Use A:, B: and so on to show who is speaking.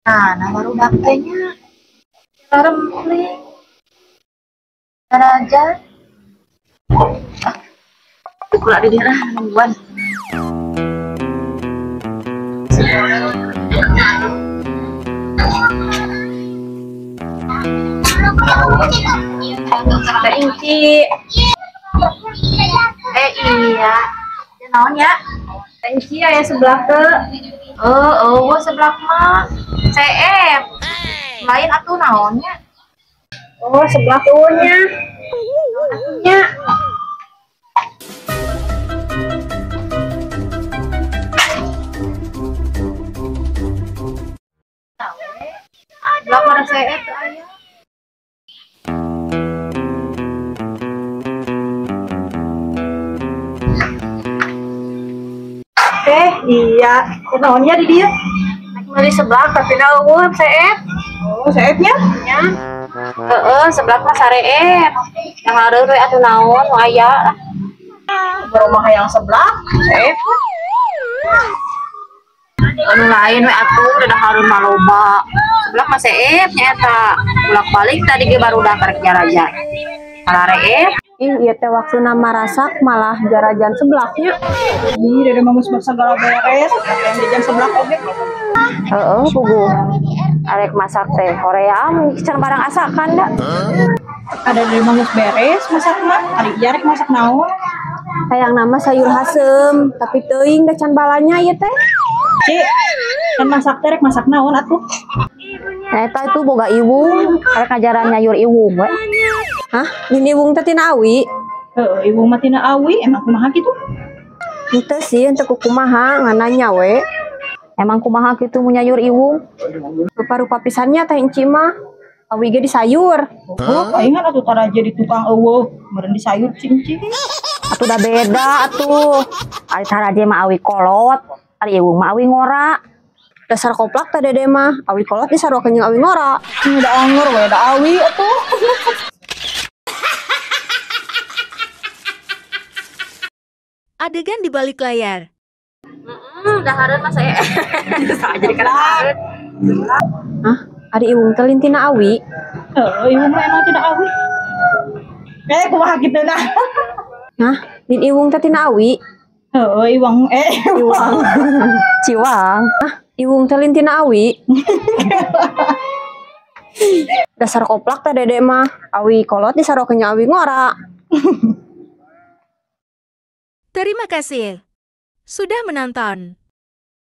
A: Nah baru baktenya rempling raja. Pula di daerah nungguan. Teh Inci. Iya. Ya naon ya? Teh Inci aya sebelah ke. Sebelah mah. CF. Lain atuh naonnya? Oh, sebelah tuanya. Atunya. Sebelah mana CF tuh aya?
B: Iya, naonnya di dia?
A: Di sebelah tapi na eueuh CF.
B: Oh, CF-nya?
A: Nya. Sebelah mah sareep. Yang hareureut we atuh naon nu aya.
B: Rumah yang sebelah, CF.
A: Anu lain we atuh udah hareureut mah loba. Sebelah mah CF nya eta. Bolak-balik tadi ge baru udah karek jarajan. Sareep.
C: Iya teh waktu nama rasak malah jarajan sebelahnya.
B: Ih, dari mamus segala beres, yang jajan sebelah oge.
C: Pugu. Arek masak teh hoream can barang asakan da.
B: Ada dari mamus beres masak mah, ari ieu rek masak naon?
C: Hayang nama sayur hasem, tapi teuing da can balanya ieu teh.
B: Cik, kan masak teh rek masak naon atuh?
C: Eta itu boga iwung, arek ngajaran nyayur iwung we. Hah? Ini iwung teh tina awi?
B: Ibu mah tina awi, emang kumaha gitu?
C: Henteu sih untuk kumaha ngananya we. Emang kumaha kitu mun nyayur iwung? Rupa-rupa pisannya teh Inci mah. Awi ge di sayur.
B: Oh, palingan atuh taraje di tukang eueuh, meureun di sayur cing-cing.
C: Atuh da beda atuh. Ari taraje mah awi kolot, ari iwung mah awi ngora. Dasar koplak teh dede mah, awi kolot disaruakeun jeung awi ngora.
B: Da anger we da awi atuh.
D: Adegan di balik layar.
A: Udah hareureut mah saya. Jadi kan hareureut.
C: Hah? Ari iwung teh lintina awi?
B: Ibu mah emang tina awi. Kumaha kitu dah.
C: Hah? Lin iwung teh tina awi?
B: Iwang
C: Iwang. Ciwang. Ah, iwung teh lintina awi? Dasar koplak teh dede mah, awi kolot disaruakeun jeung awi ngora.
D: Terima kasih sudah menonton.